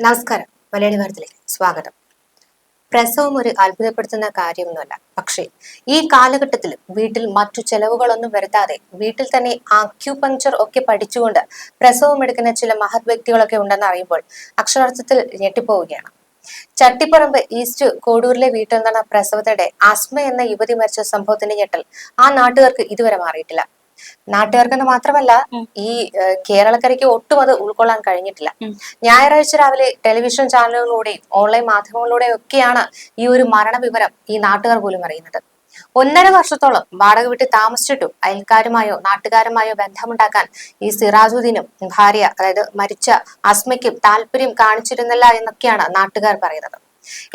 നമസ്കാരം. മലയാളി വാർത്തയിലേക്ക് സ്വാഗതം. പ്രസവം ഒരു അത്ഭുതപ്പെടുത്തുന്ന കാര്യമൊന്നുമല്ല. പക്ഷേ ഈ കാലഘട്ടത്തിൽ വീട്ടിൽ മറ്റു ചെലവുകളൊന്നും വരുത്താതെ വീട്ടിൽ തന്നെ ആക്യുപങ്ചർ ഒക്കെ പഠിച്ചുകൊണ്ട് പ്രസവം എടുക്കുന്ന ചില മഹത് വ്യക്തികളൊക്കെ ഉണ്ടെന്ന് അറിയുമ്പോൾ അക്ഷരാർത്ഥത്തിൽ ഞെട്ടിപ്പോവുകയാണ്. ചട്ടിപ്പറമ്പ് ഈസ്റ്റ് കോഡൂരിലെ വീട്ടിൽ നടന്ന പ്രസവത്തിനിടെ അസ്മ എന്ന യുവതി മരിച്ച സംഭവത്തിന്റെ ഞെട്ടൽ ആ നാട്ടുകാർക്ക് ഇതുവരെ മാറിയിട്ടില്ല. നാട്ടുകാർക്കെന്ന് മാത്രമല്ല, ഈ കേരളക്കരയ്ക്ക് ഒട്ടും അത് ഉൾക്കൊള്ളാൻ കഴിഞ്ഞിട്ടില്ല. ഞായറാഴ്ച രാവിലെ ടെലിവിഷൻ ചാനലുകളിലൂടെയും ഓൺലൈൻ മാധ്യമങ്ങളിലൂടെയും ഒക്കെയാണ് ഈ ഒരു മരണവിവരം ഈ നാട്ടുകാർ പോലും അറിയുന്നത്. 1.5 വർഷത്തോളം വാടക വീട്ടിൽ താമസിച്ചിട്ടും അയൽക്കാരുമായോ നാട്ടുകാരുമായോ ബന്ധമുണ്ടാക്കാൻ ഈ സിറാജുദ്ദീനും ഭാര്യ, അതായത് മരിച്ച അസ്മയ്ക്കും താല്പര്യം കാണിച്ചിരുന്നില്ല എന്നൊക്കെയാണ് നാട്ടുകാർ പറയുന്നത്.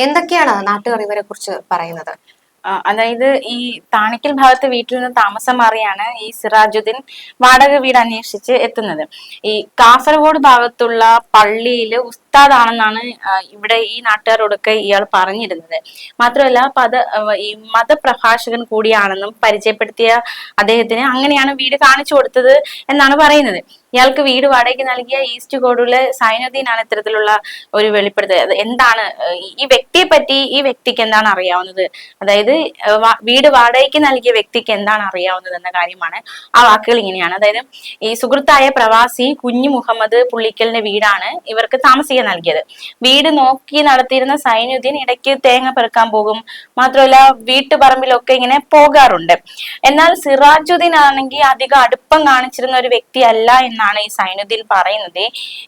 എന്തൊക്കെയാണ് നാട്ടുകാർ ഇവരെ കുറിച്ച് പറയുന്നത്? അതായത് ഈ താണിക്കൽ ഭാഗത്ത് വീട്ടിൽ നിന്ന് താമസം മാറിയാണ് ഈ സിറാജുദ്ദീൻ വാടക വീട് അന്വേഷിച്ച് എത്തുന്നത്. ഈ കാസർഗോഡ് ഭാഗത്തുള്ള പള്ളിയില് ഉസ്താദാണെന്നാണ് ഇവിടെ ഈ നാട്ടുകാരോടൊക്കെ ഇയാൾ പറഞ്ഞിരുന്നത്. മാത്രമല്ല ഈ മതപ്രഭാഷകൻ കൂടിയാണെന്നും പരിചയപ്പെടുത്തിയ അദ്ദേഹത്തിന് അങ്ങനെയാണ് വീട് കാണിച്ചു കൊടുത്തത് എന്നാണ് പറയുന്നത്. ഇയാൾക്ക് വീട് വാടകയ്ക്ക് നൽകിയ ഈസ്റ്റ് കോഡൂരിലെ സൈനുദ്ദീൻ ആണ് ഇത്തരത്തിലുള്ള ഒരു വെളിപ്പെടുത്തൽ. എന്താണ് ഈ വ്യക്തിയെ പറ്റി, ഈ വ്യക്തിക്ക് എന്താണ് അറിയാവുന്നത്, അതായത് വീട് വാടകയ്ക്ക് നൽകിയ വ്യക്തിക്ക് എന്താണ് അറിയാവുന്നത് എന്ന കാര്യമാണ്. ആ വാക്കുകൾ ഇങ്ങനെയാണ്. അതായത് ഈ സുഹൃത്തായ പ്രവാസി കുഞ്ഞു മുഹമ്മദ് പുള്ളിക്കലിന്റെ വീടാണ് ഇവർക്ക് താമസിക്കാൻ നൽകിയത്. വീട് നോക്കി നടത്തിയിരുന്ന സൈനുദ്ദീൻ ഇടയ്ക്ക് തേങ്ങ പെറുക്കാൻ പോകും. മാത്രമല്ല വീട്ടുപറമ്പിലൊക്കെ ഇങ്ങനെ പോകാറുണ്ട്. എന്നാൽ സിറാജുദ്ദീൻ ആണെങ്കിൽ അധികം അടുപ്പം കാണിച്ചിരുന്ന ഒരു വ്യക്തിയല്ല എന്നാണ് ഈ സൈനുദ്ദീൻ പറയുന്നത്.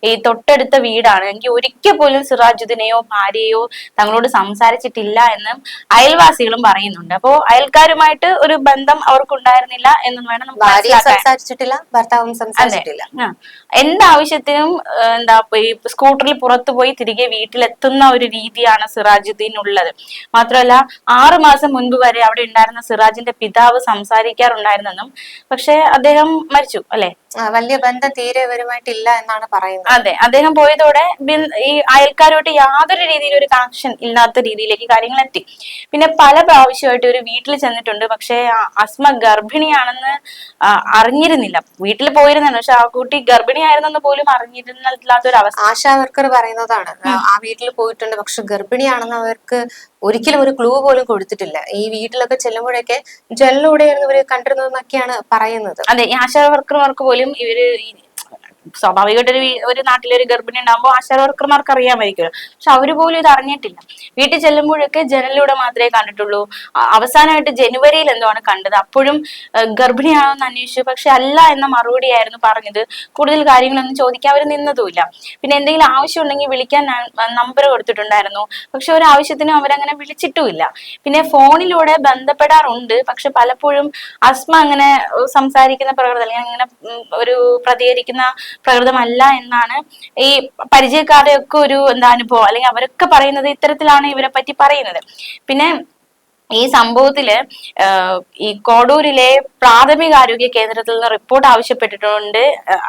ഈ തൊട്ടടുത്ത വീടാണ്, എങ്കിൽ ഒരിക്കൽ പോലും സിറാജുദ്ദീനെയോ ഭാര്യയോ തങ്ങളോട് സംസാരിച്ചിട്ടില്ല എന്നും അയൽവാസികളും പറയുന്നുണ്ട്. അപ്പോ അയൽക്കാരുമായിട്ട് ഒരു ബന്ധം അവർക്കുണ്ടായിരുന്നില്ല എന്നും വേണം നമുക്ക് സംസാരിച്ചിട്ടില്ല, ഭർത്താവും സംസാരിച്ചിട്ടില്ല. എന്താവശ്യത്തിനും ഈ സ്കൂട്ടറിൽ പുറത്തു പോയി തിരികെ വീട്ടിലെത്തുന്ന ഒരു രീതിയാണ് സിറാജുദ്ദീൻ ഉള്ളത്. മാത്രമല്ല 6 മാസം മുൻപ് വരെ അവിടെ ഉണ്ടായിരുന്ന സിറാജിന്റെ പിതാവ് സംസാരിക്കാറുണ്ടായിരുന്നെന്നും, പക്ഷെ അദ്ദേഹം മരിച്ചു അല്ലെ. വലിയ ബന്ധം തീരെ ഇവരുമായിട്ടില്ല എന്നാണ് പറയുന്നത്. അതെ, അദ്ദേഹം പോയതോടെ ഈ അയൽക്കാരുമായിട്ട് യാതൊരു രീതിയിലും ഒരു കണക്ഷൻ ഇല്ലാത്ത രീതിയിലേക്ക് കാര്യങ്ങൾ എത്തി. പിന്നെ പല പ്രാവശ്യമായിട്ട് ഒരു വീട്ടിൽ ചെന്നിട്ടുണ്ട്. പക്ഷെ അസ്മ ഗർഭിണിയാണെന്ന് അറിഞ്ഞിരുന്നില്ല. വീട്ടിൽ പോയിരുന്നാണ്, പക്ഷെ ആ കുട്ടി ഗർഭിണിയായിരുന്നെന്ന് പോലും അറിഞ്ഞിരുന്നില്ലാത്തൊരു അവസ്ഥ. ആശാ വർക്കർ പറയുന്നതാണ്, ആ വീട്ടിൽ പോയിട്ടുണ്ട്, പക്ഷെ ഗർഭിണിയാണെന്ന് അവർക്ക് ഒരിക്കലും ഒരു ക്ലൂ പോലും കൊടുത്തിട്ടില്ല. ഈ വീട്ടിലൊക്കെ ചെല്ലുമ്പോഴൊക്കെ ജനലിലൂടെയായിരുന്നു ഇവര് കണ്ടിരുന്നതെന്നൊക്കെയാണ് പറയുന്നത്. അതെ, ഈ ആശാ വർക്കർമാർക്ക് പോലും ഇവര് സ്വാഭാവികമായിട്ട് ഒരു നാട്ടിലൊരു ഗർഭിണി ഉണ്ടാകുമ്പോൾ ആശാ വർക്കർമാർക്ക് അറിയാമായിരിക്കുമല്ലോ. പക്ഷെ അവര് പോലും ഇത് അറിഞ്ഞിട്ടില്ല. വീട്ടിൽ ചെല്ലുമ്പോഴൊക്കെ ജനലിലൂടെ മാത്രമേ കണ്ടിട്ടുള്ളൂ. അവസാനമായിട്ട് ജനുവരിയിൽ എന്തോ ആണ് കണ്ടത്. അപ്പോഴും ഗർഭിണിയാണെന്ന് അന്വേഷിച്ചു, പക്ഷെ അല്ല എന്ന മറുപടിയായിരുന്നു പറഞ്ഞത്. കൂടുതൽ കാര്യങ്ങളൊന്നും ചോദിക്കാൻ അവർ നിന്നതുമില്ല. പിന്നെ എന്തെങ്കിലും ആവശ്യം ഉണ്ടെങ്കിൽ വിളിക്കാൻ നമ്പർ കൊടുത്തിട്ടുണ്ടായിരുന്നു, പക്ഷെ ഒരു ആവശ്യത്തിനും അവരങ്ങനെ വിളിച്ചിട്ടുമില്ല. പിന്നെ ഫോണിലൂടെ ബന്ധപ്പെടാറുണ്ട്, പക്ഷെ പലപ്പോഴും അസ്മ അങ്ങനെ സംസാരിക്കുന്ന പ്രകൃതം അല്ലെങ്കിൽ അങ്ങനെ ഒരു പ്രതികരിക്കുന്ന പ്രകൃതമല്ല എന്നാണ് ഈ പരിചയക്കാരുടെ ഒക്കെ ഒരു അനുഭവം. അല്ലെങ്കിൽ അവരൊക്കെ പറയുന്നത് ഇത്തരത്തിലാണ് ഇവരെ പറ്റി പറയുന്നത്. പിന്നെ ഈ സംഭവത്തില് ഈ കോഡൂരിലെ പ്രാഥമികാരോഗ്യ കേന്ദ്രത്തിൽ നിന്ന് റിപ്പോർട്ട് ആവശ്യപ്പെട്ടിട്ടുണ്ട്.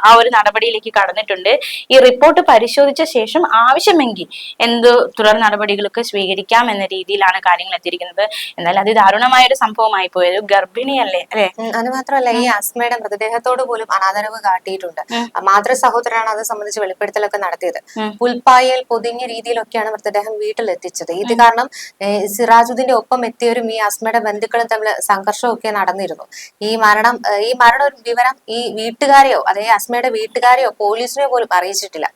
ആ ഒരു നടപടിയിലേക്ക് കടന്നിട്ടുണ്ട്. ഈ റിപ്പോർട്ട് പരിശോധിച്ച ശേഷം ആവശ്യമെങ്കിൽ തുടർ നടപടികളൊക്കെ സ്വീകരിക്കാം എന്ന രീതിയിലാണ് കാര്യങ്ങൾ എത്തിയിരിക്കുന്നത്. എന്നാൽ അതിദാരുണമായ ഒരു സംഭവമായി പോയത്. ഗർഭിണിയല്ലേ അല്ലെ. അത് മാത്രമല്ല, ഈ അസ്മയുടെ മൃതദേഹത്തോട് പോലും അനാദരവ് കാട്ടിയിട്ടുണ്ട്. മാതൃ സഹോദരനാണ് അത് സംബന്ധിച്ച് വെളിപ്പെടുത്തലൊക്കെ നടത്തിയത്. പുൽപ്പായൽ പൊതിഞ്ഞ രീതിയിലൊക്കെയാണ് മൃതദേഹം വീട്ടിലെത്തിച്ചത്. ഇത് കാരണം സിറാജുദ്ദീന്റെ ഒപ്പം എത്തിയവരും ഈ അസ്മയുടെ ബന്ധുക്കളും തമ്മിൽ സംഘർഷമൊക്കെ നടന്നിരുന്നു. ഈ മരണം ഒരു വിവരം ഈ വീട്ടുകാരെയോ അതായത് അസ്മയുടെ വീട്ടുകാരെയോ പോലീസിനെയോ പോലും അറിയിച്ചിട്ടില്ല.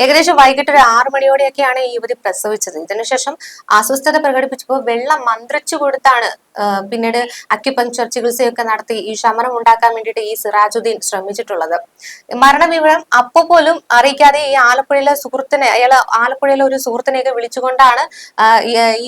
ഏകദേശം വൈകിട്ട് ഒരു 6 മണിയോടെയൊക്കെയാണ് ഈ യുവതി പ്രസവിച്ചത്. ഇതിനുശേഷം അസ്വസ്ഥത പ്രകടിപ്പിച്ചപ്പോൾ വെള്ളം മന്ത്രിച്ചു കൊടുത്താണ് പിന്നീട് അക്യുപങ്ചർ ചികിത്സയൊക്കെ നടത്തി ഈ ശമനം ഉണ്ടാക്കാൻ വേണ്ടിയിട്ട് ഈ സിറാജുദ്ദീൻ ശ്രമിച്ചിട്ടുള്ളത്. മരണവിവരം അപ്പോ പോലും അറിയിക്കാതെ ഈ ആലപ്പുഴയിലെ സുഹൃത്തിനെ, ആലപ്പുഴയിലെ ഒരു സുഹൃത്തിനെയൊക്കെ വിളിച്ചുകൊണ്ടാണ്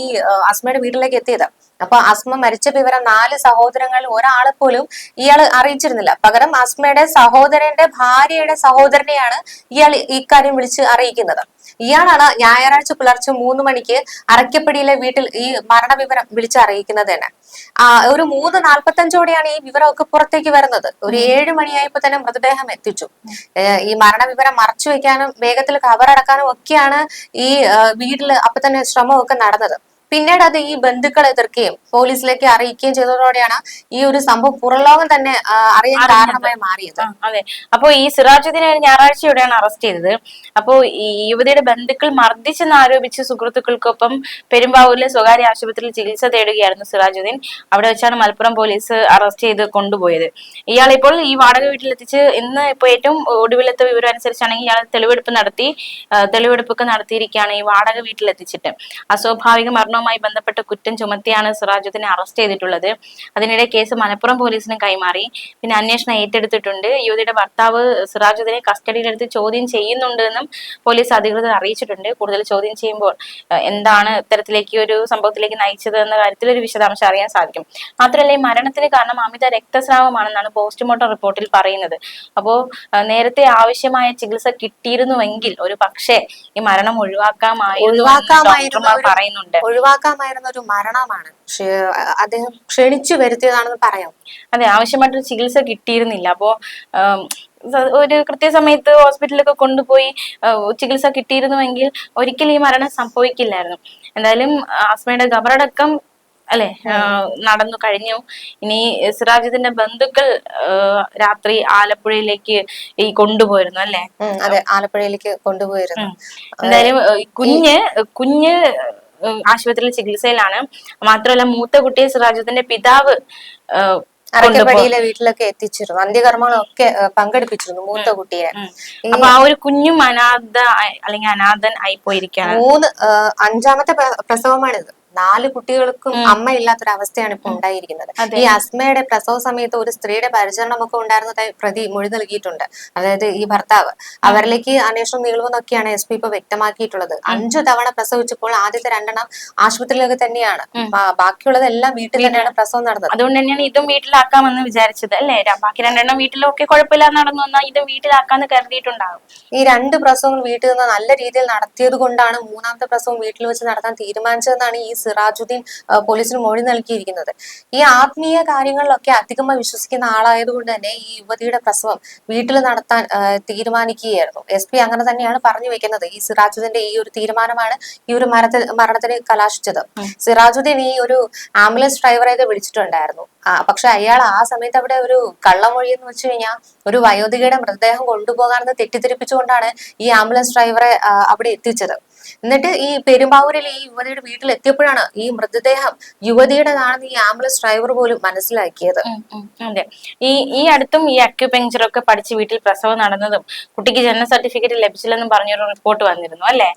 ഈ അസ്മയുടെ വീട്ടിലേക്ക് എത്തിയത്. അപ്പൊ അസ്മ മരിച്ച വിവരം 4 സഹോദരങ്ങളിൽ ഒരാളെ പോലും ഇയാൾ അറിയിച്ചിരുന്നില്ല. പകരം അസ്മയുടെ സഹോദരന്റെ ഭാര്യയുടെ സഹോദരനെയാണ് ഇയാൾ ഇക്കാര്യം വിളിച്ച് അറിയിക്കുന്നത്. ഇയാളാണ് ഞായറാഴ്ച പുലർച്ചെ 3 മണിക്ക് അറക്കപ്പടിയിലെ വീട്ടിൽ ഈ മരണവിവരം വിളിച്ചറിയിക്കുന്നത് തന്നെ. ഒരു 3:45ഓടെയാണ് ഈ വിവരമൊക്കെ പുറത്തേക്ക് വരുന്നത്. ഒരു 7 മണിയായപ്പോ തന്നെ മൃതദേഹം എത്തിച്ചു. ഈ മരണവിവരം മറച്ചു വെക്കാനും വേഗത്തിൽ കവറടക്കാനും ഒക്കെയാണ് ഈ വീട്ടിൽ അപ്പൊ തന്നെ ശ്രമമൊക്കെ നടന്നത്. പിന്നീട് അത് ഈ ബന്ധുക്കൾ എതിർക്കുകയും പോലീസിലേക്ക് അറിയിക്കുകയും ചെയ്തതോടെയാണ് ഈ ഒരു സംഭവം പുറംലോകം തന്നെ അറിയാൻ കാരണമായി മാറിയത്. അതെ. അപ്പൊ ഈ സിറാജുദ്ദീനെ ഞായറാഴ്ചയോടെയാണ് അറസ്റ്റ് ചെയ്തത്. അപ്പോ ഈ യുവതിയുടെ ബന്ധുക്കൾ മർദ്ദിച്ചെന്ന് ആരോപിച്ച് സുഹൃത്തുക്കൾക്കൊപ്പം പെരുമ്പാവൂരിലെ സ്വകാര്യ ആശുപത്രിയിൽ ചികിത്സ തേടുകയായിരുന്നു സിറാജുദ്ദീൻ. അവിടെ വെച്ചാണ് മലപ്പുറം പോലീസ് അറസ്റ്റ് ചെയ്ത് കൊണ്ടുപോയത്. ഇയാളെ ഇപ്പോൾ ഈ വാടക വീട്ടിലെത്തിച്ച് ഇന്ന് ഇപ്പൊ ഏറ്റവും ഒടുവിലത്തെ വിവരം അനുസരിച്ചാണെങ്കിൽ ഇയാൾ തെളിവെടുപ്പൊക്കെ നടത്തിയിരിക്കുകയാണ് ഈ വാടക വീട്ടിലെത്തിച്ചിട്ട്. അസ്വാഭാവിക മരണവുമായി ബന്ധപ്പെട്ട കുറ്റം ചുമത്തിയാണ് സിറാജുദ്ദീനെ അറസ്റ്റ് ചെയ്തിട്ടുള്ളത്. അതിനിടെ കേസ് മലപ്പുറം പോലീസിന് കൈമാറി. പിന്നെ അന്വേഷണം ഏറ്റെടുത്തിട്ടുണ്ട്. യുവതിയുടെ ഭർത്താവ് സിറാജുദ്ദീനെ കസ്റ്റഡിയിലെടുത്ത് ചോദ്യം ചെയ്യുന്നുണ്ട് എന്നും പോലീസ് അധികൃതർ അറിയിച്ചിട്ടുണ്ട്. കൂടുതൽ ചോദ്യം ചെയ്യുമ്പോൾ എന്താണ് ഇത്തരത്തിലേക്ക് ഒരു സംഭവത്തിലേക്ക് നയിച്ചത് എന്ന കാര്യത്തിൽ ഒരു വിശദാംശം അറിയാൻ സാധിക്കും. മാത്രമല്ല ഈ മരണത്തിന് കാരണം അമിത രക്തസ്രാവമാണെന്നാണ് പോസ്റ്റ്മോർട്ടം റിപ്പോർട്ടിൽ പറയുന്നത്. അപ്പോ നേരത്തെ ആവശ്യമായ ചികിത്സ കിട്ടിയിരുന്നുവെങ്കിൽ ഒരു പക്ഷേ ഈ മരണം ഒഴിവാക്കാമായിരുന്ന ഒരു മരണമാണ്. അദ്ദേഹം ക്ഷണിച്ചു വരുത്തിയതാണെന്ന് പറയാം. അതെ, ആവശ്യമായിട്ടൊരു ചികിത്സ കിട്ടിയിരുന്നില്ല. അപ്പോ ഒരു കൃത്യസമയത്ത് ഹോസ്പിറ്റലിലൊക്കെ കൊണ്ടുപോയി ചികിത്സ കിട്ടിയിരുന്നുവെങ്കിൽ ഒരിക്കലും ഈ മരണം സംഭവിക്കില്ലായിരുന്നു. എന്തായാലും ആസ്മയുടെ ഖബറടക്കം നടന്നു കഴിഞ്ഞു. ഇനി സിറാജുദ്ദീന്റെ ബന്ധുക്കൾ രാത്രി ആലപ്പുഴയിലേക്ക് ഈ കൊണ്ടുപോയിരുന്നു അല്ലെ? അതെ, ആലപ്പുഴയിലേക്ക് കൊണ്ടുപോയിരുന്നു. എന്തായാലും കുഞ്ഞ് ആശുപത്രിയിൽ ചികിത്സയിലാണ്. മാത്രമല്ല മൂത്ത കുട്ടിയെ സിറാജുദ്ദീന്റെ പിതാവ് അറക്കപ്പടിയിലെ വീട്ടിലൊക്കെ എത്തിച്ചിരുന്നു. അന്ത്യകർമ്മങ്ങളൊക്കെ പങ്കെടുപ്പിച്ചിരുന്നു മൂത്ത കുട്ടിയെ. അപ്പൊ ആ ഒരു കുഞ്ഞും അനാഥൻ ആയി പോയിരിക്കുകയാണ്. 5ാമത്തെ പ്രസവമാണിത്. 4 കുട്ടികൾക്കും അമ്മ ഇല്ലാത്തൊരവസ്ഥയാണ് ഇപ്പൊ ഉണ്ടായിരിക്കുന്നത്. ഈ അസ്മയുടെ പ്രസവ സമയത്ത് ഒരു സ്ത്രീയുടെ പരിചരണമൊക്കെ ഉണ്ടായിരുന്നതായി പ്രതി മൊഴി നൽകിയിട്ടുണ്ട്. അതായത് ഈ ഭർത്താവ്. അവരിലേക്ക് അന്വേഷണം നീളുമെന്നൊക്കെയാണ് SP ഇപ്പൊ വ്യക്തമാക്കിയിട്ടുള്ളത്. 5 തവണ പ്രസവിച്ചപ്പോൾ ആദ്യത്തെ 2 ആശുപത്രിയിലൊക്കെ തന്നെയാണ്. ബാക്കിയുള്ളതെല്ലാം വീട്ടിൽ തന്നെയാണ് പ്രസവം നടന്നത്. അതുകൊണ്ട് തന്നെയാണ് ഇതും വീട്ടിലാക്കാമെന്ന് വിചാരിച്ചത് അല്ലെ? ബാക്കി 2 വീട്ടിലൊക്കെ കുഴപ്പമില്ലാതെ നടന്നു വന്നാൽ ഇതും വീട്ടിലാക്കാന്ന് കരുതിയിട്ടുണ്ടാകും. ഈ 2 പ്രസവങ്ങൾ വീട്ടിൽ നിന്ന് നല്ല രീതിയിൽ നടത്തിയത് കൊണ്ടാണ് 3ാമത്തെ പ്രസവം വീട്ടിൽ വെച്ച് നടത്താൻ തീരുമാനിച്ചതെന്നാണ് ഈ സിറാജുദ്ദീൻ പോലീസിന് മൊഴി നൽകിയിരിക്കുന്നത്. ഈ ആത്മീയ കാര്യങ്ങളിലൊക്കെ അധികമായി വിശ്വസിക്കുന്ന ആളായതുകൊണ്ട് തന്നെ ഈ യുവതിയുടെ പ്രസവം വീട്ടിൽ നടത്താൻ തീരുമാനിക്കുകയായിരുന്നു. SP അങ്ങനെ തന്നെയാണ് പറഞ്ഞു വെക്കുന്നത്. ഈ സിറാജുദ്ദീന്റെ ഈ ഒരു തീരുമാനമാണ് ഈ ഒരു മരണത്തിന് കലാശിച്ചത്. സിറാജുദ്ദീൻ ഈ ഒരു ആംബുലൻസ് ഡ്രൈവറെയൊക്കെ വിളിച്ചിട്ടുണ്ടായിരുന്നു. പക്ഷെ അയാൾ ആ സമയത്ത് അവിടെ ഒരു കള്ളമൊഴി എന്ന് വെച്ച് കഴിഞ്ഞാൽ ഒരു വയോധികയുടെ മൃതദേഹം കൊണ്ടുപോകാമെന്ന് തെറ്റിദ്ധരിപ്പിച്ചുകൊണ്ടാണ് ഈ ആംബുലൻസ് ഡ്രൈവറെ അവിടെ എത്തിച്ചത്. എന്നിട്ട് ഈ പെരുമ്പാവൂരിൽ ഈ യുവതിയുടെ വീട്ടിൽ എത്തിയപ്പോഴാണ് ഈ മൃതദേഹം യുവതിയുടേതാണെന്ന് ഈ ആംബുലൻസ് ഡ്രൈവർ പോലും മനസ്സിലാക്കിയത്. അതെ, ഈ അടുത്തും ഈ അക്യുപങ്ചറൊക്കെ പഠിച്ച് വീട്ടിൽ പ്രസവം നടന്നതും കുട്ടിക്ക് ജനന സർട്ടിഫിക്കറ്റ് ലഭിച്ചില്ലെന്നും പറഞ്ഞൊരു റിപ്പോർട്ട് വന്നിരുന്നു അല്ലെ?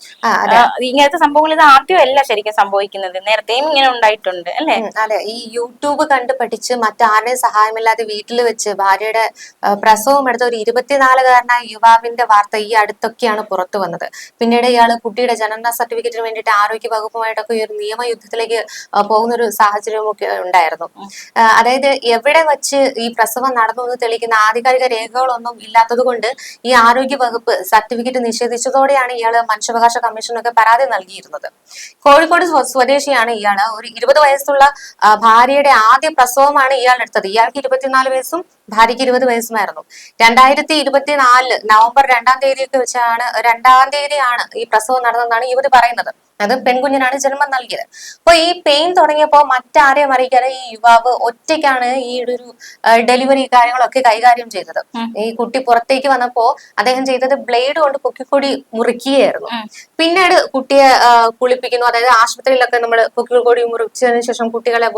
ഇങ്ങനത്തെ സംഭവങ്ങൾ ഇത് ആദ്യമല്ല ശരിക്കും സംഭവിക്കുന്നത്, നേരത്തെയും ഇങ്ങനെ ഉണ്ടായിട്ടുണ്ട് അല്ലെ? അതെ, ഈ യൂട്യൂബ് കണ്ട് പഠിച്ച് മറ്റാരുടെയും സഹായമില്ലാതെ വീട്ടിൽ വെച്ച് ഭാര്യയുടെ പ്രസവം എടുത്ത ഒരു 24-കാരനായ യുവാവിന്റെ വാർത്ത ഈ അടുത്തൊക്കെയാണ് പുറത്തു വന്നത്. പിന്നീട് ഇയാള് കുട്ടിയുടെ ജനന സർട്ടിഫിക്കറ്റിന് വേണ്ടിയിട്ട് ആരോഗ്യ വകുപ്പുമായിട്ടൊക്കെ ഈ ഒരു നിയമയുദ്ധത്തിലേക്ക് പോകുന്ന ഒരു സാഹചര്യമൊക്കെ ഉണ്ടായിരുന്നു. അതായത് എവിടെ വെച്ച് ഈ പ്രസവം നടന്നു എന്ന് തെളിയിക്കുന്ന ആധികാരിക രേഖകളൊന്നും ഇല്ലാത്തത് കൊണ്ട് ഈ ആരോഗ്യ വകുപ്പ് സർട്ടിഫിക്കറ്റ് നിഷേധിച്ചതോടെയാണ് ഇയാള് മനുഷ്യാവകാശ കമ്മീഷനൊക്കെ പരാതി നൽകിയിരുന്നത്. കോഴിക്കോട് സ്വദേശിയാണ് ഇയാള്. ഒരു 20 വയസ്സുള്ള ഭാര്യയുടെ ആദ്യ പ്രസവമാണ് ഇയാൾ എടുത്തത്. ഇയാൾക്ക് 24 വയസ്സും ഭാര്യയ്ക്ക് 20 വയസ്സുമായിരുന്നു. 2024 നവംബർ 2-ാം തീയതിയൊക്കെ വെച്ചാണ് 2-ാം തീയതിയാണ് ഈ പ്രസവം നടന്നതെന്നാണ് യുവതി പറയുന്നത്. അത് പെൺകുഞ്ഞിനാണ് ജന്മം നൽകിയത്. അപ്പൊ ഈ പെയിൻ തുടങ്ങിയപ്പോ മറ്റാരെയും അറിയിക്കാതെ ഈ യുവാവ് ഒറ്റയ്ക്കാണ് ഈ ഒരു ഡെലിവറി കാര്യങ്ങളൊക്കെ കൈകാര്യം ചെയ്തത്. ഈ കുട്ടി പുറത്തേക്ക് വന്നപ്പോ അദ്ദേഹം ചെയ്തത് ബ്ലേഡ് കൊണ്ട് പൊക്കിക്കൊടി മുറിക്കുകയായിരുന്നു. പിന്നീട് കുട്ടിയെ കുളിപ്പിക്കുന്നു. അതായത് ആശുപത്രിയിലൊക്കെ നമ്മൾ പൊക്കിക്കൊടി മുറിച്ചതിന് ശേഷം കുട്ടികളെ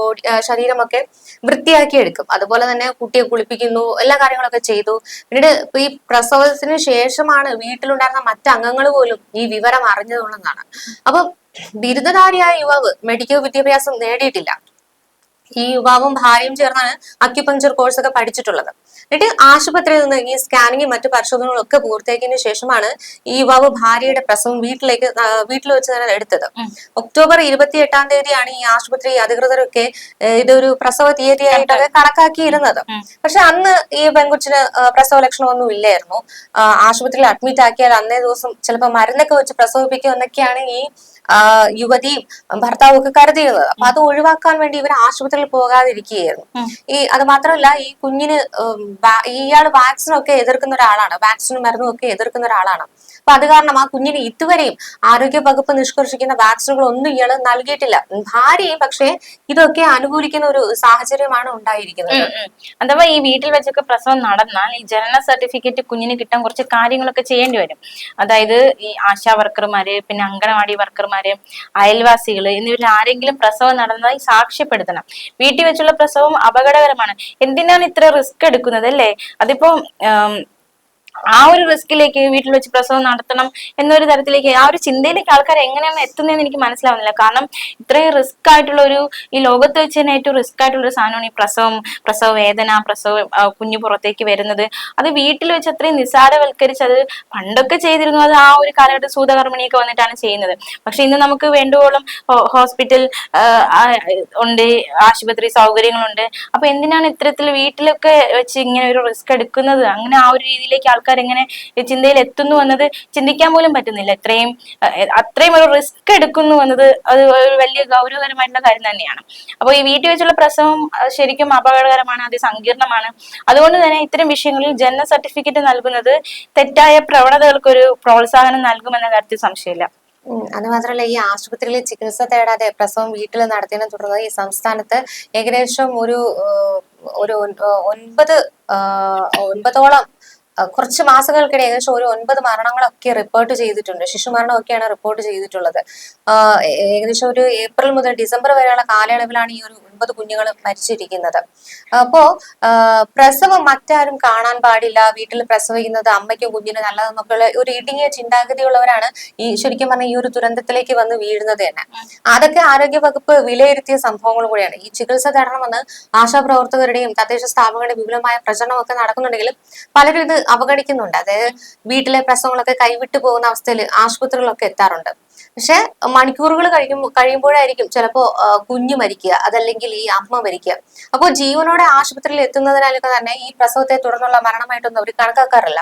ശരീരമൊക്കെ വൃത്തിയാക്കി എടുക്കും. അതുപോലെ തന്നെ കുട്ടിയെ കുളിപ്പിക്കുന്നു, എല്ലാ കാര്യങ്ങളൊക്കെ ചെയ്തു. പിന്നീട് ഈ പ്രസവത്തിന് ശേഷമാണ് വീട്ടിലുണ്ടായിരുന്ന മറ്റംഗങ്ങൾ പോലും ഈ വിവരം അറിഞ്ഞതുള്ളതാണ്. അപ്പൊ ബിരുദധാരിയായ യുവാവ് മെഡിക്കൽ വിദ്യാഭ്യാസം നേടിയിട്ടില്ല. ഈ യുവാവും ഭാര്യയും ചേർന്നാണ് അക്യുപങ്ചർ കോഴ്സ് ഒക്കെ പഠിച്ചിട്ടുള്ളത്. എന്നിട്ട് ആശുപത്രിയിൽ നിന്ന് ഈ സ്കാനിങ്ങും മറ്റു പരിശോധനകളും ഒക്കെ പൂർത്തിയാക്കിയതിനു ശേഷമാണ് ഈ യുവാവ് ഭാര്യയുടെ പ്രസവം വീട്ടിൽ വെച്ച് തന്നെ എടുത്തത്. ഒക്ടോബർ 28-ാം തീയതിയാണ് ഈ ആശുപത്രി അധികൃതരൊക്കെ ഇതൊരു പ്രസവ തീയതിയായിട്ടൊക്കെ കണക്കാക്കിയിരുന്നത്. പക്ഷെ അന്ന് ഈ പെൺകുച്ചിന് പ്രസവ ലക്ഷണമൊന്നും ഇല്ലായിരുന്നു. ആശുപത്രിയിൽ അഡ്മിറ്റ് ആക്കിയാൽ അന്നേ ദിവസം ചിലപ്പോൾ മരുന്നൊക്കെ വെച്ച് പ്രസവിപ്പിക്കും എന്നൊക്കെയാണ് ഈ യുവതിയും ഭർത്താവും ഒക്കെ കരുതിയിരുന്നത്. അപ്പൊ അത് ഒഴിവാക്കാൻ വേണ്ടി ഇവർ ആശുപത്രിയിൽ പോകാതിരിക്കുകയായിരുന്നു. അത് മാത്രമല്ല ഈ കുഞ്ഞിന് ഇയാൾ വാക്സിനൊക്കെ എതിർക്കുന്ന ഒരാളാണ്, വാക്സിനും മരുന്നും ഒക്കെ എതിർക്കുന്ന ഒരാളാണ്. അപ്പൊ അത് കാരണം ആ കുഞ്ഞിന് ഇതുവരെയും ആരോഗ്യ വകുപ്പ് നിഷ്കർഷിക്കുന്ന വാക്സിനുകൾ ഒന്നും ഇയാൾ നൽകിയിട്ടില്ല. ഭാര്യയും പക്ഷേ ഇതൊക്കെ അനുകൂലിക്കുന്ന ഒരു സാഹചര്യമാണ് ഉണ്ടായിരിക്കുന്നത്. അഥവാ ഈ വീട്ടിൽ വെച്ചൊക്കെ പ്രസവം നടന്നാൽ ഈ ജനന സർട്ടിഫിക്കറ്റ് കുഞ്ഞിന് കിട്ടാൻ കുറച്ച് കാര്യങ്ങളൊക്കെ ചെയ്യേണ്ടി വരും. അതായത് ഈ ആശാ വർക്കർമാര്, പിന്നെ അംഗനവാടി വർക്കർമാര്, അയൽവാസികള് എന്നിവരിൽ ആരെങ്കിലും പ്രസവം നടന്നതായി സാക്ഷ്യപ്പെടുത്തണം. വീട്ടിൽ വെച്ചുള്ള പ്രസവം അപകടകരമാണ്. എന്തിനാണ് ഇത്ര റിസ്ക് എടുക്കുന്നത് അല്ലേ? അതിപ്പോ ആ ഒരു റിസ്കിലേക്ക് വീട്ടിൽ വെച്ച് പ്രസവം നടത്തണം എന്നൊരു തരത്തിലേക്ക് ആ ഒരു ചിന്തയിലേക്ക് ആൾക്കാർ എങ്ങനെയാണ് എത്തുന്നതെന്ന് എനിക്ക് മനസ്സിലാവുന്നില്ല. കാരണം ഇത്രയും റിസ്ക് ആയിട്ടുള്ള ഒരു ഈ ലോകത്ത് വെച്ച് തന്നെ ഏറ്റവും റിസ്ക് ആയിട്ടുള്ള ഒരു സാധനമാണ് ഈ പ്രസവ വേദന, കുഞ്ഞു പുറത്തേക്ക് വരുന്നത്. അത് വീട്ടിൽ വെച്ച് അത്രയും നിസ്സാരവൽക്കരിച്ച് അത് പണ്ടൊക്കെ ചെയ്തിരുന്നു. അത് ആ ഒരു കാലഘട്ടം സൂതകർമ്മിണിയൊക്കെ വന്നിട്ടാണ് ചെയ്യുന്നത്. പക്ഷെ ഇന്ന് നമുക്ക് വേണ്ടുവോളം ഹോസ്പിറ്റൽ ഉണ്ട്, ആശുപത്രി സൗകര്യങ്ങളുണ്ട്. അപ്പൊ എന്തിനാണ് ഇത്തരത്തിൽ വീട്ടിലൊക്കെ വെച്ച് ഇങ്ങനെ ഒരു റിസ്ക് എടുക്കുന്നത്? അങ്ങനെ ആ ഒരു രീതിയിലേക്ക് ആൾക്കാർ എങ്ങനെ ചിന്തയിൽ എത്തുന്നു എന്നത് ചിന്തിക്കാൻ പോലും പറ്റുന്നില്ല. അത്രയും ഒരു റിസ്ക് എടുക്കുന്നു എന്നത് അത് ഒരു വലിയ ഗൗരവകരമായിട്ടുള്ള കാര്യം തന്നെയാണ്. അപ്പോൾ ഈ വീട്ടിൽ വെച്ചുള്ള പ്രസവം ശരിക്കും അപകടകരമാണ്, അതിസങ്കീർണമാണ്. അതുകൊണ്ട് തന്നെ ഇത്തരം വിഷയങ്ങളിൽ ജനന സർട്ടിഫിക്കറ്റ് നൽകുന്നത് തെറ്റായ പ്രവണതകൾക്ക് ഒരു പ്രോത്സാഹനം നൽകുമെന്ന കാര്യത്തിൽ സംശയമില്ല. അത് മാത്രമല്ല, ഈ ആശുപത്രിയിൽ ചികിത്സ തേടാതെ പ്രസവം വീട്ടിൽ നടത്തിയതിനെ തുടർന്ന് ഈ സംസ്ഥാനത്ത് ഏകദേശം ഒരു 9ഓളം കുറച്ച് മാസങ്ങൾക്കിടെ ഏകദേശം ഒരു 9 മരണങ്ങളൊക്കെ റിപ്പോർട്ട് ചെയ്തിട്ടുണ്ട്. ശിശുമരണമൊക്കെയാണ് റിപ്പോർട്ട് ചെയ്തിട്ടുള്ളത്. ഏകദേശം ഒരു ഏപ്രിൽ മുതൽ ഡിസംബർ വരെയുള്ള കാലയളവിലാണ് ഈ ഒരു 9 കുഞ്ഞുങ്ങൾ മരിച്ചിരിക്കുന്നത്. അപ്പോ പ്രസവം മറ്റാരും കാണാൻ പാടില്ല, വീട്ടിൽ പ്രസവിക്കുന്നത് അമ്മയ്ക്കും കുഞ്ഞിനും നല്ലതെന്നൊക്കെയുള്ള ഒരു ഇടുങ്ങിയ ചിന്താഗതിയുള്ളവരാണ് ഈ ശരിക്കും പറഞ്ഞാൽ ഈ ഒരു ദുരന്തത്തിലേക്ക് വന്ന് വീഴുന്നത് തന്നെ. അതൊക്കെ ആരോഗ്യ വകുപ്പ് വിലയിരുത്തിയ സംഭവങ്ങൾ കൂടിയാണ്. ഈ ചികിത്സ തേടണമെന്ന് ആശാപ്രവർത്തകരുടെയും തദ്ദേശ സ്ഥാപനങ്ങളുടെയും വിപുലമായ പ്രചരണമൊക്കെ നടക്കുന്നുണ്ടെങ്കിലും പലരും ഇത് അവഗണിക്കുന്നുണ്ട്. അതായത് വീട്ടിലെ പ്രസവങ്ങളൊക്കെ കൈവിട്ടു പോകുന്ന അവസ്ഥയിൽ ആശുപത്രികളൊക്കെ എത്താറുണ്ട്. പക്ഷെ മണിക്കൂറുകൾ കഴിയുമ്പോഴായിരിക്കും ചിലപ്പോ കുഞ്ഞു മരിക്കുക, അതല്ലെങ്കിൽ ഈ അമ്മ മരിക്കുക. അപ്പോൾ ജീവനോടെ ആശുപത്രിയിൽ എത്തുന്നതിനാലൊക്കെ തന്നെ ഈ പ്രസവത്തെ തുടർന്നുള്ള മരണമായിട്ടൊന്നും അവർ കണക്കാക്കാറില്ല.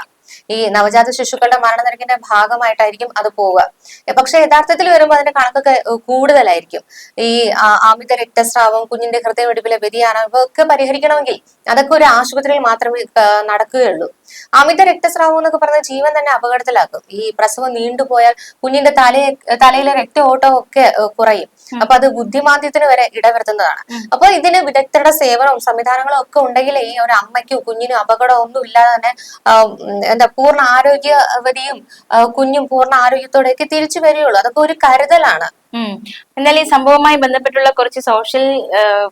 ഈ നവജാത ശിശുക്കളുടെ മരണനിരക്കിന്റെ ഭാഗമായിട്ടായിരിക്കും അത് പോവുക. പക്ഷെ യഥാർത്ഥത്തിൽ വരുമ്പോൾ അതിന്റെ കണക്കൊക്കെ കൂടുതലായിരിക്കും. ഈ അമിത രക്തസ്രാവം, കുഞ്ഞിന്റെ ഹൃദയമിടിപ്പിലെ വ്യതിയാനം ഇവയൊക്കെ പരിഹരിക്കണമെങ്കിൽ അതൊക്കെ ഒരു ആശുപത്രിയിൽ മാത്രമേ നടക്കുകയുള്ളൂ. അമിത രക്തസ്രാവം എന്നൊക്കെ പറഞ്ഞ ജീവൻ തന്നെ അപകടത്തിലാക്കും. ഈ പ്രസവം നീണ്ടുപോയാൽ കുഞ്ഞിന്റെ തലയിലെ രക്തഓട്ടം ഒക്കെ കുറയും. അപ്പൊ അത് ബുദ്ധിമാന്ദ്യത്തിന് വരെ ഇടവരുത്തുന്നതാണ്. അപ്പൊ ഇതിന് വിദഗ്ധരുടെ സേവനവും സംവിധാനങ്ങളും ഒക്കെ ഉണ്ടെങ്കിൽ ഈ ഒരു അമ്മയ്ക്കും കുഞ്ഞിനും അപകടം ഒന്നും ഇല്ലാതെ തന്നെ പൂർണ്ണ ആരോഗ്യവതിയും കുഞ്ഞും പൂർണ്ണ ആരോഗ്യത്തോടെയൊക്കെ തിരിച്ചു വരികയുള്ളൂ. അതൊക്കെ ഒരു കരുതലാണ്. എന്നാലും ഈ സംഭവവുമായി ബന്ധപ്പെട്ടുള്ള കുറച്ച് സോഷ്യൽ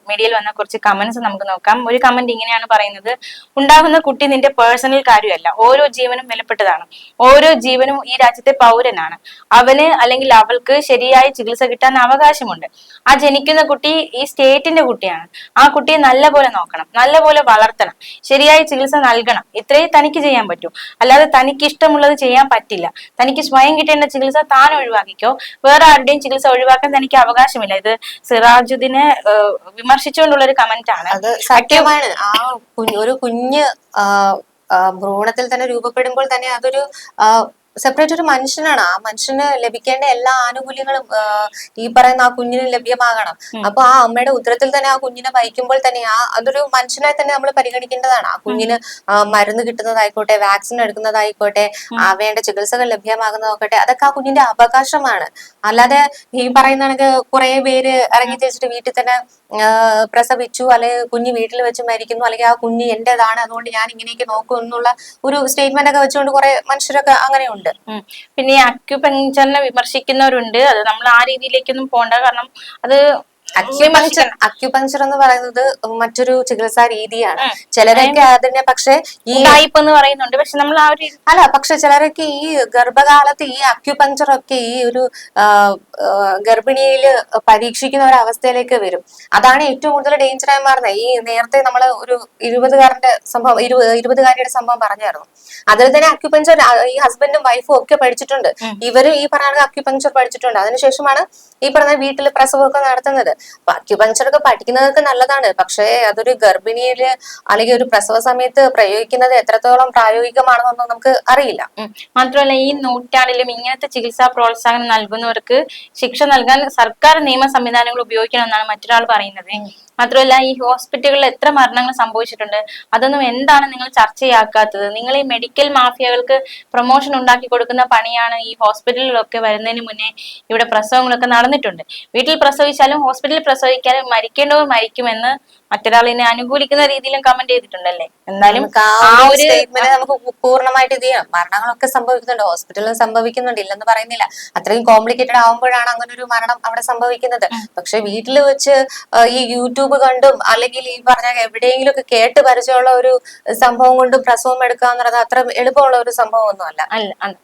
മീഡിയയിൽ വന്ന കുറച്ച് കമന്റ്സ് നമുക്ക് നോക്കാം. ഒരു കമന്റ് ഇങ്ങനെയാണ് പറയുന്നത്: ഉണ്ടാകുന്ന കുട്ടി നിന്റെ പേഴ്സണൽ കാര്യമല്ല, ഓരോ ജീവനും വിലപ്പെട്ടതാണ്. ഓരോ ജീവനും ഈ രാജ്യത്തെ പൗരനാണ്. അവന് അല്ലെങ്കിൽ അവൾക്ക് ശരിയായ ചികിത്സ കിട്ടാൻ അവകാശമുണ്ട്. ആ ജനിക്കുന്ന കുട്ടി ഈ സ്റ്റേറ്റിന്റെ കുട്ടിയാണ്. ആ കുട്ടിയെ നല്ലപോലെ നോക്കണം, നല്ലപോലെ വളർത്തണം, ശരിയായ ചികിത്സ നൽകണം. ഇത്രയും തനിക്ക് ചെയ്യാൻ പറ്റൂ. അല്ലാതെ തനിക്ക് ഇഷ്ടമുള്ളത് ചെയ്യാൻ പറ്റില്ല. തനിക്ക് സ്വയം കിട്ടേണ്ട ചികിത്സ താൻ ഒഴിവാക്കിക്കോ. വേറെ ആരുടെയും ചികിത്സ ഒഴിവാക്കാൻ തനിക്ക് അവകാശമില്ല. ഇത് സിറാജുദ്ദീനെ വിമർശിച്ചുകൊണ്ടുള്ള ഒരു കമന്റ് ആണ്. അത് സത്യമാണ്. ആ ഒരു കുഞ്ഞ് ഭ്രൂണത്തിൽ തന്നെ രൂപപ്പെടുമ്പോൾ തന്നെ അതൊരു സെപ്പറേറ്റ് ഒരു മനുഷ്യനാണ്. ആ മനുഷ്യന് ലഭിക്കേണ്ട എല്ലാ ആനുകൂല്യങ്ങളും ഈ പറയുന്ന ആ കുഞ്ഞിന് ലഭ്യമാകണം. അപ്പൊ ആ അമ്മയുടെ ഉദരത്തിൽ തന്നെ ആ കുഞ്ഞിനെ വഹിക്കുമ്പോൾ തന്നെ അതൊരു മനുഷ്യനെ തന്നെ നമ്മൾ പരിഗണിക്കേണ്ടതാണ്. ആ കുഞ്ഞിന് മരുന്ന് കിട്ടുന്നതായിക്കോട്ടെ, വാക്സിൻ എടുക്കുന്നതായിക്കോട്ടെ, വേണ്ട ചികിത്സകൾ ലഭ്യമാകുന്നതായിക്കോട്ടെ, അതൊക്കെ ആ കുഞ്ഞിന്റെ അവകാശമാണ്. അല്ലാതെ ഈ പറയുന്ന കുറെ പേര് ഇറങ്ങി തിരിച്ചിട്ട് വീട്ടിൽ തന്നെ പ്രസവിച്ചു, അല്ലെങ്കിൽ കുഞ്ഞ് വീട്ടിൽ വെച്ച് മരിക്കുന്നു, അല്ലെങ്കിൽ ആ കുഞ്ഞ് എന്റേതാണ് അതുകൊണ്ട് ഞാൻ ഇങ്ങനെയൊക്കെ നോക്കും എന്നുള്ള ഒരു സ്റ്റേറ്റ്മെന്റ് ഒക്കെ വെച്ചുകൊണ്ട് കുറെ മനുഷ്യരൊക്കെ അങ്ങനെയുണ്ട്. പിന്നെ ഈ അക്യുപങ്ചറിനെ വിമർശിക്കുന്നവരുണ്ട്. അത് നമ്മൾ ആ രീതിയിലേക്കൊന്നും പോണ്ട. കാരണം അത് അക്യുപങ്ചർ എന്ന് പറയുന്നത് മറ്റൊരു ചികിത്സാ രീതിയാണ്. ചിലരൊക്കെ അതിനെ പക്ഷെ ഈ എന്ന് പറയുന്നുണ്ട്. പക്ഷെ നമ്മൾ ആ ഒരു പക്ഷെ ചിലരൊക്കെ ഈ ഗർഭകാലത്ത് ഈ അക്യുപങ്ചർ ഒക്കെ ഈ ഒരു ഗർഭിണിയിൽ പരീക്ഷിക്കുന്ന ഒരു അവസ്ഥയിലേക്ക് വരും. അതാണ് ഏറ്റവും കൂടുതൽ ഡേഞ്ചറായി മാറുന്നത്. ഈ നേരത്തെ നമ്മൾ ഒരു 20-കാരിയുടെ സംഭവം പറഞ്ഞായിരുന്നു. അതിൽ തന്നെ അക്യുപങ്ചർ ഈ ഹസ്ബൻഡും വൈഫും ഒക്കെ പഠിച്ചിട്ടുണ്ട്. ഇവരും ഈ പറഞ്ഞ അക്യുപങ്ചർ പഠിച്ചിട്ടുണ്ട്. അതിനുശേഷമാണ് ഈ പറഞ്ഞ വീട്ടിൽ പ്രസവമൊക്കെ നടത്തുന്നത്. അപ്പൊ അക്യുപങ്ചർ ഒക്കെ പഠിക്കുന്നതൊക്കെ നല്ലതാണ്. പക്ഷേ അതൊരു ഗർഭിണിയില് അല്ലെങ്കിൽ ഒരു പ്രസവ സമയത്ത് പ്രയോഗിക്കുന്നത് എത്രത്തോളം പ്രായോഗികമാണെന്നൊന്നും നമുക്ക് അറിയില്ല. മാത്രമല്ല, ഈ നൂറ്റാണ്ടിലും ഇങ്ങനത്തെ ചികിത്സാ പ്രോത്സാഹനം നൽകുന്നവർക്ക് ശിക്ഷ നൽകാൻ സർക്കാർ നിയമ സംവിധാനങ്ങൾ ഉപയോഗിക്കണമെന്നാണ് മറ്റൊരാൾ പറയുന്നത്. മാത്രമല്ല ഈ ഹോസ്പിറ്റലുകളിൽ എത്ര മരണങ്ങൾ സംഭവിച്ചിട്ടുണ്ട്, അതൊന്നും എന്താണ് നിങ്ങൾ ചർച്ചയാക്കാത്തത്? നിങ്ങൾ ഈ മെഡിക്കൽ മാഫിയകൾക്ക് പ്രൊമോഷൻ ഉണ്ടാക്കി കൊടുക്കുന്ന പണിയാണ് ഈ ഹോസ്പിറ്റലിലൊക്കെ വരുന്നതിന് മുന്നേ ഇവിടെ പ്രസവങ്ങളൊക്കെ നടന്നിട്ടുണ്ട്. വീട്ടിൽ പ്രസവിച്ചാലും ഹോസ്പിറ്റലിൽ പ്രസവിക്കാനും മരിക്കേണ്ടവർ മരിക്കുമെന്ന് മറ്റൊരാളിനെ അനുകൂലിക്കുന്ന രീതിയിലും കമന്റ് ചെയ്തിട്ടുണ്ടല്ലേ. എന്നാലും ആ ഒരു സ്റ്റേറ്റ്മെന്റ് നമുക്ക് പൂർണ്ണമായിട്ട് ഇത് ചെയ്യാം. മരണങ്ങളൊക്കെ സംഭവിക്കുന്നുണ്ട്, ഹോസ്പിറ്റലിൽ സംഭവിക്കുന്നുണ്ട്, ഇല്ലെന്ന് പറയുന്നില്ല. അത്രയും കോംപ്ലിക്കേറ്റഡ് ആവുമ്പോഴാണ് അങ്ങനെ ഒരു മരണം അവിടെ സംഭവിക്കുന്നത്. പക്ഷെ വീട്ടിൽ വെച്ച് ഈ യൂട്യൂബ് കണ്ടും അല്ലെങ്കിൽ ഈ പറഞ്ഞ എവിടെയെങ്കിലും ഒക്കെ കേട്ട് പരിചയമുള്ള ഒരു സംഭവം കൊണ്ടും പ്രസവം എടുക്കുക എന്ന് പറയുന്നത് അത്ര എളുപ്പമുള്ള ഒരു സംഭവം ഒന്നും അല്ല.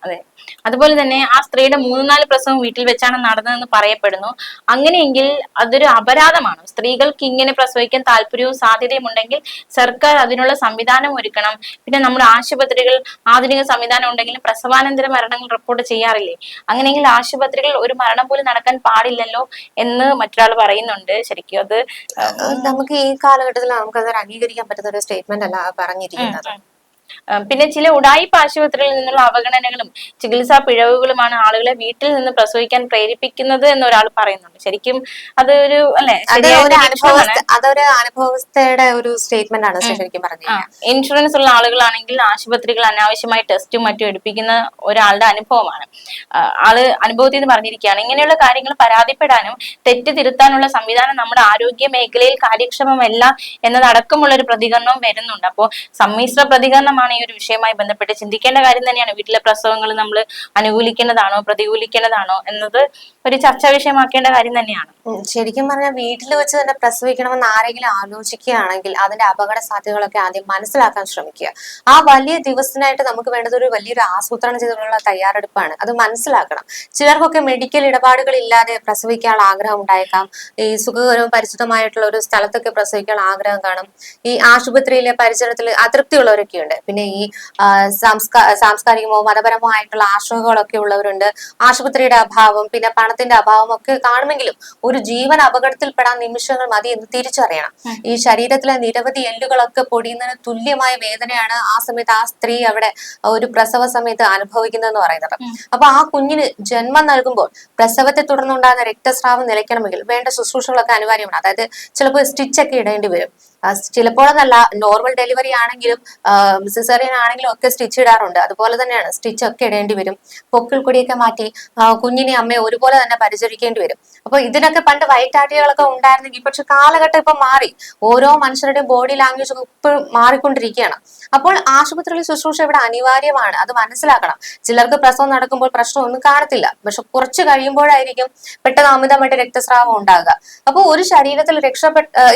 അതെ. അതുപോലെ തന്നെ ആ സ്ത്രീയുടെ 3-4 പ്രസവം വീട്ടിൽ വെച്ചാണ് നടന്നതെന്ന് പറയപ്പെടുന്നു. അങ്ങനെയെങ്കിൽ അതൊരു അപരാധമാണ്. സ്ത്രീകൾക്ക് ഇങ്ങനെ പ്രസവിക്കാൻ താല്പര്യവും സാധ്യതയും ഉണ്ടെങ്കിൽ സർക്കാർ അതിനുള്ള സംവിധാനം ഒരുക്കണം. പിന്നെ നമ്മുടെ ആശുപത്രികൾ ആധുനിക സംവിധാനം ഉണ്ടെങ്കിലും പ്രസവാനന്തര മരണങ്ങൾ റിപ്പോർട്ട് ചെയ്യാറില്ലേ? അങ്ങനെയെങ്കിൽ ആശുപത്രികൾ ഒരു മരണം പോലും നടക്കാൻ പാടില്ലല്ലോ എന്ന് മറ്റൊരാൾ പറയുന്നുണ്ട്. ശരിക്കും അത് നമുക്ക് ഈ കാലഘട്ടത്തിൽ നമുക്കത് അംഗീകരിക്കാൻ പറ്റുന്ന ഒരു സ്റ്റേറ്റ്മെന്റ് അല്ല പറഞ്ഞിരിക്കുന്നത്. പിന്നെ ചില ഉഡായിപ്പ് ആശുപത്രികളിൽ നിന്നുള്ള അവഗണനകളും ചികിത്സാ പിഴവുകളുമാണ് ആളുകളെ വീട്ടിൽ നിന്ന് പ്രസവിക്കാൻ പ്രേരിപ്പിക്കുന്നത് എന്ന് ഒരാൾ പറയുന്നുണ്ട്. ശരിക്കും അത് ഒരു അല്ലെ അതൊരു അനുഭവസ്ഥയുടെ ഒരു സ്റ്റേറ്റ്മെന്റ് ആണ് ശരിക്കും പറഞ്ഞു. ഇൻഷുറൻസ് ഉള്ള ആളുകളാണെങ്കിൽ ആശുപത്രികൾ അനാവശ്യമായി ടെസ്റ്റും മറ്റും എടുപ്പിക്കുന്ന ഒരാളുടെ അനുഭവമാണ്. ആള് അനുഭവത്തിൽ നിന്ന് പറഞ്ഞിരിക്കുകയാണ്. ഇങ്ങനെയുള്ള കാര്യങ്ങൾ പരാതിപ്പെടാനും തെറ്റ് തിരുത്താനുള്ള സംവിധാനം നമ്മുടെ ആരോഗ്യ മേഖലയിൽ കാര്യക്ഷമമല്ല എന്നതടക്കമുള്ള ഒരു പ്രതികരണവും വരുന്നുണ്ട്. അപ്പോൾ സമ്മിശ്ര പ്രതികരണമാണ് ഈ ഒരു വിഷയവുമായി ബന്ധപ്പെട്ട് ചിന്തിക്കേണ്ട കാര്യം തന്നെയാണ്. വീട്ടിലെ പ്രസവങ്ങൾ നമ്മൾ അനുകൂലിക്കേണ്ടതാണോ പ്രതികൂലിക്കേണ്ടതാണോ എന്നത് ഒരു ചർച്ചാ വിഷയമാക്കേണ്ട കാര്യം തന്നെയാണ്. ശരിക്കും പറഞ്ഞാൽ വീട്ടിൽ വെച്ച് തന്നെ പ്രസവിക്കണമെന്ന് ആരെങ്കിലും ആലോചിക്കുകയാണെങ്കിൽ അതിന്റെ അപകട സാധ്യതകളൊക്കെ ആദ്യം മനസ്സിലാക്കാൻ ശ്രമിക്കുക. ആ വലിയ ദിവസത്തിനായിട്ട് നമുക്ക് വേണ്ടത് ഒരു വലിയൊരു ആസൂത്രണം ചെയ്തിട്ടുള്ള തയ്യാറെടുപ്പാണ്. അത് മനസ്സിലാക്കണം. ചിലർക്കൊക്കെ മെഡിക്കൽ ഇടപാടുകൾ ഇല്ലാതെ പ്രസവിക്കാനുള്ള ആഗ്രഹം ഉണ്ടായേക്കാം. ഈ സുഖകരവും പരിശുദ്ധമായിട്ടുള്ള ഒരു സ്ഥലത്തൊക്കെ പ്രസവിക്കാനുള്ള ആഗ്രഹം കാണും. ഈ ആശുപത്രിയിലെ പരിചരണത്തിൽ അതൃപ്തിയുള്ളവരൊക്കെ ഉണ്ട്. പിന്നെ ഈ സാംസ്കാരികമോ മതപരമോ ആയിട്ടുള്ള ആശങ്കകളൊക്കെ ഉള്ളവരുണ്ട്. ആശുപത്രിയുടെ അഭാവം പിന്നെ പണത്തിന്റെ അഭാവം ഒക്കെ കാണുമെങ്കിലും ഒരു ജീവൻ അപകടത്തിൽപ്പെടാൻ നിമിഷങ്ങൾ മതി എന്ന് തിരിച്ചറിയണം. ഈ ശരീരത്തിലെ നിരവധി എല്ലുകളൊക്കെ പൊടിയുന്നതിന് തുല്യമായ വേദനയാണ് ആ സമയത്ത് ആ സ്ത്രീ അവിടെ ഒരു പ്രസവ സമയത്ത് അനുഭവിക്കുന്നതെന്ന് പറയുന്നത്. അപ്പൊ ആ കുഞ്ഞിന് ജന്മം നൽകുമ്പോൾ പ്രസവത്തെ തുടർന്നുണ്ടാകുന്ന രക്തസ്രാവം നിലയ്ക്കണമെങ്കിൽ വേണ്ട ശുശ്രൂഷകളൊക്കെ അനിവാര്യമാണ്. അതായത് ചിലപ്പോൾ സ്റ്റിച്ചൊക്കെ ഇടേണ്ടി വരും. ചിലപ്പോഴെന്നല്ല, നോർമൽ ഡെലിവറി ആണെങ്കിലും സിസേറിയൻ ആണെങ്കിലും ഒക്കെ സ്റ്റിച്ച് ഇടാറുണ്ട്. അതുപോലെ തന്നെയാണ് സ്റ്റിച്ച് ഒക്കെ ഇടേണ്ടി വരും. പൊക്കിൾ കൊടിയൊക്കെ മാറ്റി കുഞ്ഞിനെ അമ്മയെ ഒരുപോലെ തന്നെ പരിചരിക്കേണ്ടി വരും. അപ്പൊ ഇതിനൊക്കെ പണ്ട് വയറ്റാട്ടികളൊക്കെ ഉണ്ടായിരുന്നെങ്കിൽ, പക്ഷെ കാലഘട്ടം ഇപ്പൊ മാറി. ഓരോ മനുഷ്യരുടെയും ബോഡി ലാംഗ്വേജ് ഒക്കെ ഇപ്പോഴും മാറിക്കൊണ്ടിരിക്കുകയാണ്. അപ്പോൾ ആശുപത്രിയിൽ ശുശ്രൂഷ ഇവിടെ അനിവാര്യമാണ്. അത് മനസ്സിലാക്കണം. ചിലർക്ക് പ്രസവം നടക്കുമ്പോൾ പ്രശ്നമൊന്നും കാണത്തില്ല, പക്ഷെ കുറച്ച് കഴിയുമ്പോഴായിരിക്കും പെട്ടെന്ന് അമിതമായിട്ട് രക്തസ്രാവം ഉണ്ടാകുക. അപ്പോൾ ഒരു ശരീരത്തിൽ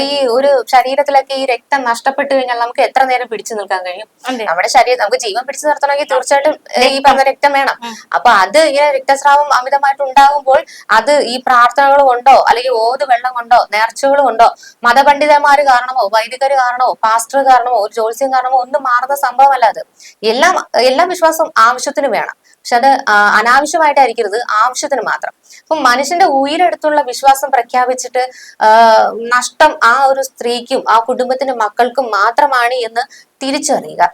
ഈ ഒരു ശരീരത്തിലൊക്കെ ഈ രക്തം നഷ്ടപ്പെട്ടു കഴിഞ്ഞാൽ നമുക്ക് എത്ര നേരം പിടിച്ചു നിൽക്കാൻ കഴിയും? നമ്മുടെ ശരീരം നമുക്ക് ജീവൻ പിടിച്ചു നിർത്തണമെങ്കിൽ തീർച്ചയായിട്ടും ഈ പറഞ്ഞ രക്തം വേണം. അപ്പൊ അത് ഇങ്ങനെ രക്തസ്രാവം അമിതമായിട്ട് ഉണ്ടാകുമ്പോൾ അത് ഈ പ്രാർത്ഥനകൾ കൊണ്ടോ അല്ലെങ്കിൽ ഓത് വെള്ളം കൊണ്ടോ നേർച്ചകൾ കൊണ്ടോ മതപണ്ഡിതന്മാര് കാരണമോ വൈദികര് കാരണമോ പാസ്റ്റർ കാരണമോ ഒരു ജ്യോത്സ്യം കാരണമോ ഒന്നും മാറുന്ന സംഭവമല്ല അത്. എല്ലാ വിശ്വാസവും ആവശ്യത്തിന് വേണം, പക്ഷെ അത് അനാവശ്യമായിട്ടായിരിക്കരുത്, ആവശ്യത്തിന് മാത്രം. അപ്പൊ മനുഷ്യന്റെ ഉയരെടുത്തുള്ള വിശ്വാസം പ്രഖ്യാപിച്ചിട്ട് നഷ്ടം ആ ഒരു സ്ത്രീക്കും ആ കുടുംബത്തിന്റെ മക്കൾക്കും മാത്രമാണ് എന്ന് തിരിച്ചറിയുക.